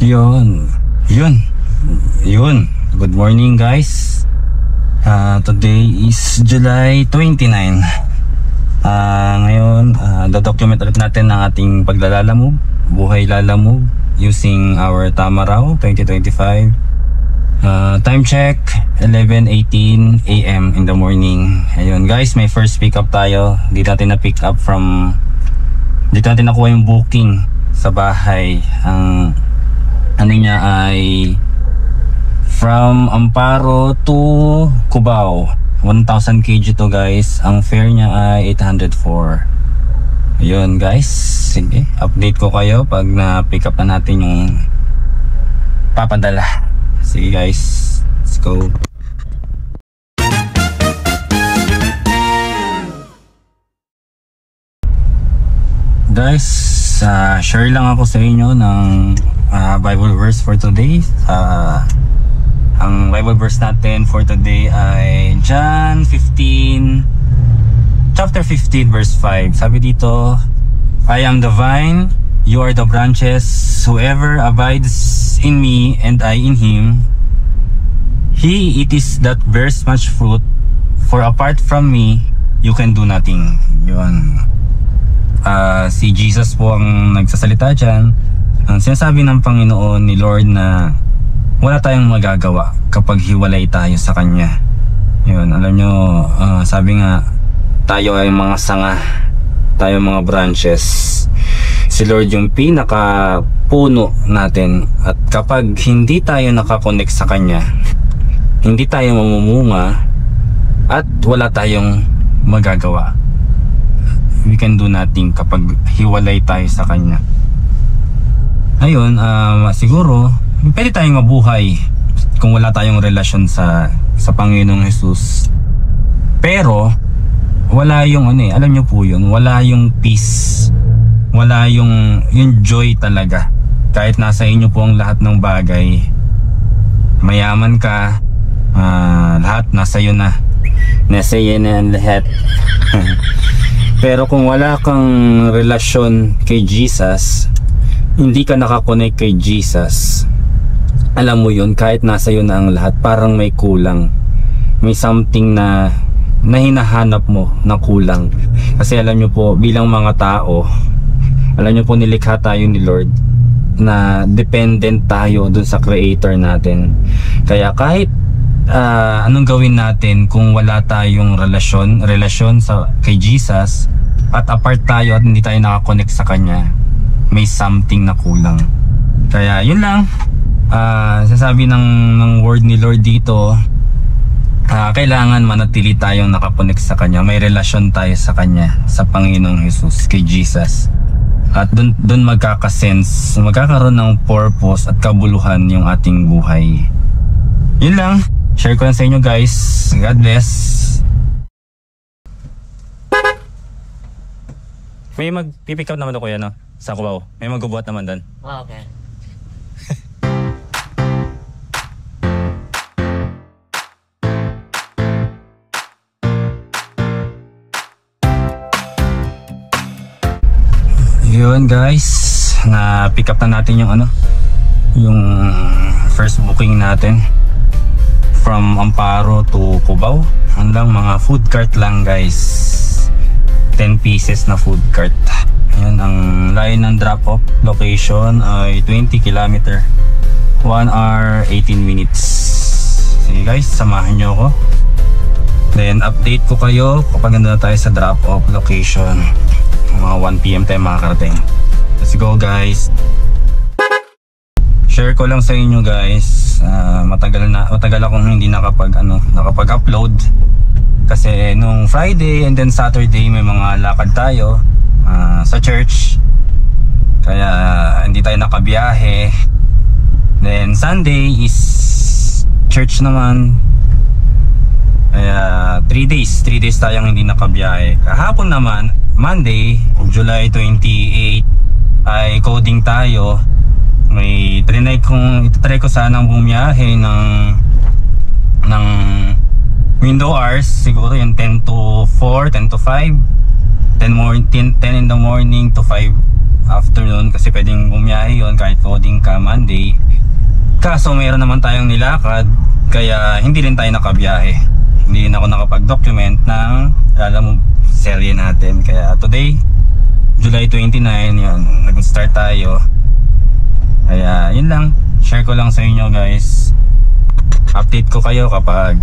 Yun. Good morning guys. Today is July 29. Ngayon, document ulit natin ang ating paglalalamove, buhay lalamove using our Tamaraw 2025. Time check 11:18 AM in the morning. Ayun guys, may first pick up tayo. Dito natin nakuha yung booking sa bahay. Ang ano niya ay from Amparo to Cubao. 1,000 kg to guys. Ang fare niya ay 804. Ayun guys, sige, update ko kayo pag na-pick up na natin yung papadala. Sige guys, let's go. Guys, share lang ako sa inyo ng Bible verse for today. Ang Bible verse natin for today ay John 15 chapter 15 verse 5. Sabi dito, I am the vine, you are the branches. Whoever abides in me and I in him, he it is that bears much fruit, for apart from me you can do nothing. Yun. Si Jesus po ang nagsasalita dyan. Ang sinasabi ng Panginoon ni Lord na wala tayong magagawa kapag hiwalay tayo sa Kanya. Yun, alam nyo, sabi nga, tayo ay mga sanga, tayo mga branches. Si Lord yung pinaka-puno natin. At kapag hindi tayo nakakonect sa Kanya, hindi tayo mamumunga at wala tayong magagawa. We can do nothing kapag hiwalay tayo sa Kanya. Ayun, siguro pwede tayong mabuhay kung wala tayong relasyon sa Panginoong Jesus. Pero wala yung alam nyo po yun, wala yung peace, wala yung joy talaga. Kahit nasa inyo po ang lahat ng bagay, mayaman ka, lahat nasa iyo na, nasa iyo na ang lahat. Pero kung wala kang relasyon kay Jesus, hindi ka nakakonect kay Jesus, alam mo yun, kahit nasa iyo na ang lahat, parang may kulang. May something na hinahanap mo na kulang. Kasi alam nyo po, bilang mga tao, alam nyo po, nilikha tayo ni Lord na dependent tayo dun sa Creator natin. Kaya kahit anong gawin natin kung wala tayong relasyon kay Jesus, at apart tayo at hindi tayo nakakonect sa Kanya, may something na kulang. Kaya yun lang, sasabi ng word ni Lord dito, kailangan manatili tayong nakakonect sa Kanya, may relasyon tayo sa Kanya, sa Panginoong Jesus, kay Jesus. At dun magkakaroon ng purpose at kabuluhan yung ating buhay. Yun lang, share ko lang sa inyo guys. God bless. May mag-pick up naman ako yan, no? Sa Cubao. May magbubuhat naman doon. Okay. Yun guys, na-pick up na natin yung yung first booking natin from Amparo to Cubao. Ano lang, mga food cart lang guys, 10 pieces na food cart. Ayan, ang line ng drop-off location ay 20 km, 1 hour 18 minutes. Sige guys, samahan nyo ako. Then update ko kayo kapag nandun na tayo sa drop-off location. Mga 1 PM tayo makakarating. Let's go guys. Share ko lang sa inyo guys, matagal akong hindi nakapag-upload. Kasi nung Friday and then Saturday may mga lakad tayo sa church, kaya hindi tayo nakabiyahe. Then Sunday is church naman, kaya 3 days tayong hindi nakabiyahe. Kahapon naman, Monday, July 28, ay coding tayo. May itatry ko sanang bumiyahe ng window hours, siguro yung 10 to 4, 10 to 5, 10 in the morning to 5 afternoon kasi pwedeng bumiyahe yun kahit loading ka Monday. Kaso mayroon naman tayong nilakad kaya hindi rin tayo nakabiyahe. Hindi rin ako nakapag-document ng Lalamove serye natin. Kaya today, July 29, yun, nag-start tayo. Kaya yun lang, share ko lang sa inyo guys. Update ko kayo kapag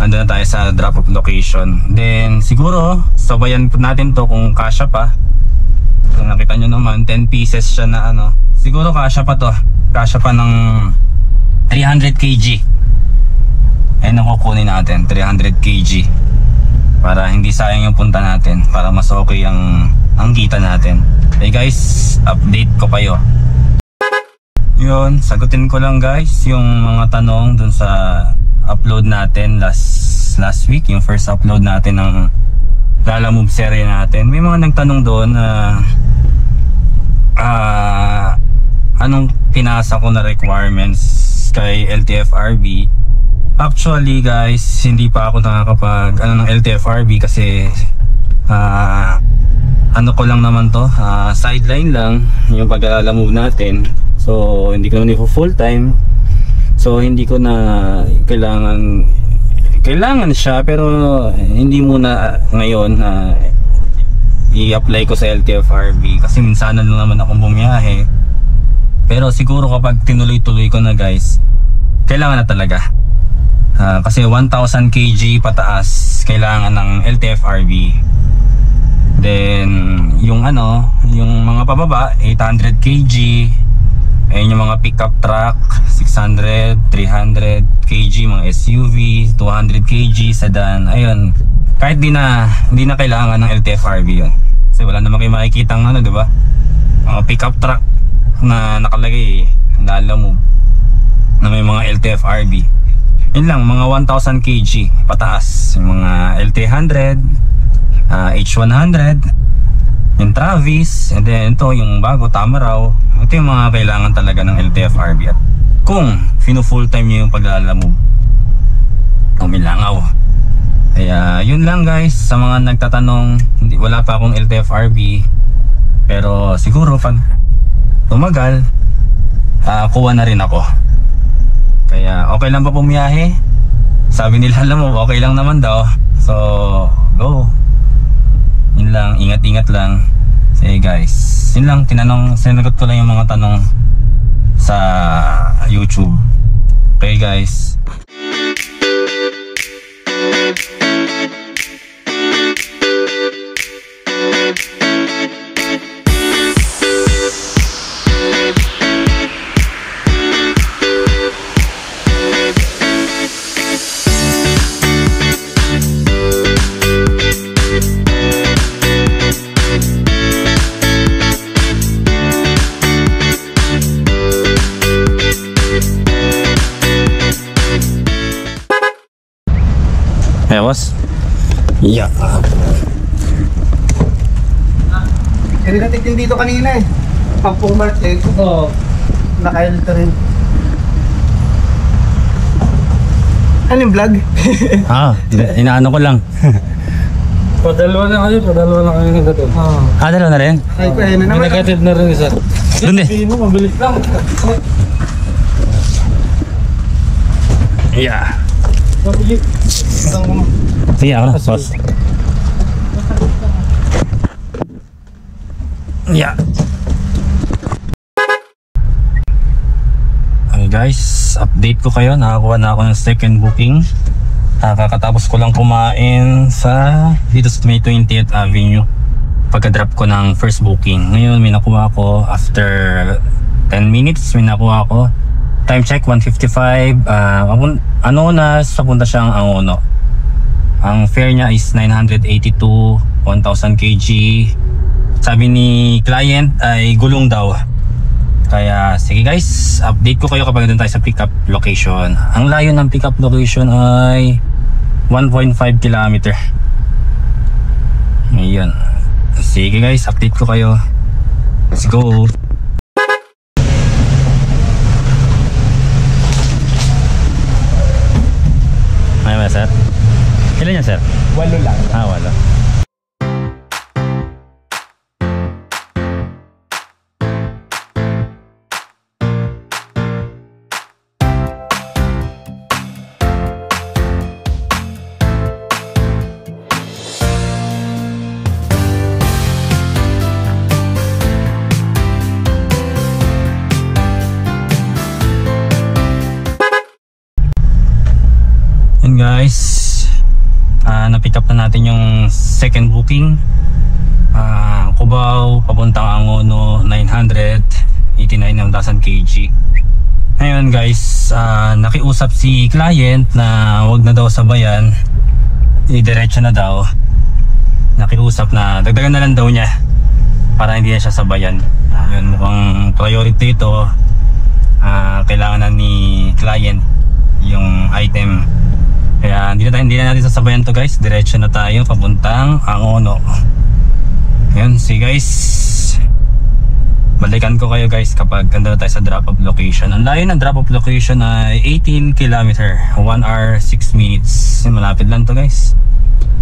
ando na tayo sa drop off location. Then siguro sabayan natin to kung kasya pa. Kung nakita nyo naman 10 pieces siya na ano. Siguro kasya pa to. Kasya pa ng 300 kg. Ayun ang kukunin natin, 300 kg. Para hindi sayang yung punta natin, para mas okay ang kita natin. Okay guys, update ko kayo. Yun, sagutin ko lang guys yung mga tanong dun sa upload natin last week, yung first upload natin ng Lalamove serye natin. May mga nagtanong doon na anong pinasa ko na requirements kay LTFRB. Actually guys, hindi pa ako nakakapag ng LTFRB kasi ano ko lang naman to, sideline lang yung pag-Lalamove natin. So hindi ko naman full time. So hindi ko na kailangan siya, pero hindi muna ngayon i-apply ko sa LTFRB kasi minsan lang naman akong bumiyahe. Pero siguro kapag tinuloy-tuloy ko na guys, kailangan na talaga. Kasi 1,000 kg pataas kailangan ng LTFRB. Then yung mga pababa 800 kg. Ayun yung mga pickup truck 600, 300 kg, mga SUV 200 kg, sedan. Ayun, kahit hindi na kailangan ng LTFRB yun. Kasi wala naman kayo makikita ng diba? Mga pickup truck na nakalagay Lalamove na may mga LTFRB. Yun lang, mga 1,000 kg pataas. Yung mga L300, H100, yung Travis, and then ito yung bago Tamaraw. Ito yung mga kailangan talaga ng LTFRB. At kung full time nyo yung pag-Lalamove, umilangaw. Kaya yun lang guys, sa mga nagtatanong, wala pa akong LTFRB, pero siguro pag tumagal, kuha na rin ako. Kaya okay lang pa pumiyahe? Sabi nila Lalamove, okay lang naman daw. So go. Yun lang, ingat-ingat lang. Sige guys, yun lang, sinagot ko lang yung mga tanong sa YouTube. Okay guys. Hey boss. Yeah. Hindi natin din dito kanina eh. Pag pumark eh. Oo. Nakailta rin. Ano yung vlog? Inaano ko lang. Padalawa na kayo na dito. Dalawa na rin? Ay, kaya na naman. Negative na rin isa. Doon eh. Sabihin mo, mabilis lang. Yeah. Mabilis. Sige ako na, boss. Yeah. Okay guys, update ko kayo. Nakakuha na ako ng second booking. Kakatapos ko lang kumain dito sa May 20th Avenue pagka-drop ko ng first booking. Ngayon may nakuha ako after 10 minutes. May nakuha ako. Time check 1:55. Anonas, papunta siyang Angono. Ang fare niya is 982, 1,000 kg. Sabi ni client ay gulong daw. Kaya sige guys, update ko kayo kapag doon tayo sa pickup location. Ang layo ng pickup location ay 1.5 km. Ayun. Sige guys, update ko kayo. Let's go. Ay ba sir? Ilan yan sir? 8 lang. 8. natin yung second booking. Cubao papuntang Angono, 989,000 kg. Ngayon guys, nakiusap si client na wag na daw sabayan, idiretso na daw. Nakiusap na dagdagan na lang daw niya para hindi na siya sabayan. Yun, mukhang priority ito. Kailangan na ni client yung item, kaya hindi na natin sasabayan to guys. Diretso na tayo papuntang Angono. Yun, see guys, balikan ko kayo guys kapag ganda na tayo sa drop off location. Ang layo ng drop off location ay 18 km, 1 hour 6 minutes. Malapit lang to guys,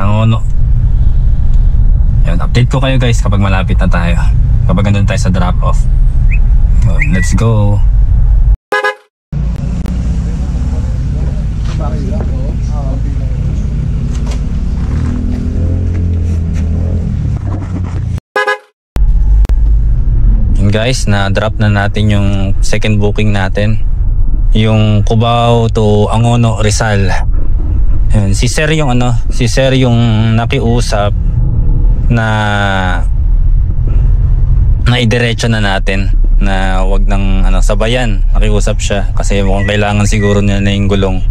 Angono. Yun, update ko kayo guys kapag malapit na tayo, kapag ganda na tayo sa drop off. Yun, let's go. Guys, na-drop na natin yung second booking natin, yung Cubao to Angono, Rizal. Ayun, si Sir yung nakiusap na idiretso na natin, na wag nang sabayan. Nakiusap siya kasi mukhang kailangan siguro niya na yung gulong.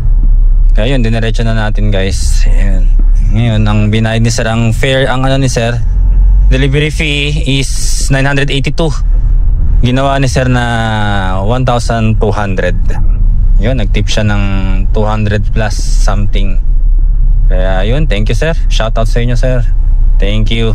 Kaya yun, diniretso na natin guys. Ayun. Ngayon, ang binayad ni Sir, ang fare, ni Sir, delivery fee is 982. Ginawa ni Sir na 1,200. Yun, nagtip siya ng 200 plus something. Kaya yun, thank you Sir. Shout out sa inyo Sir. Thank you.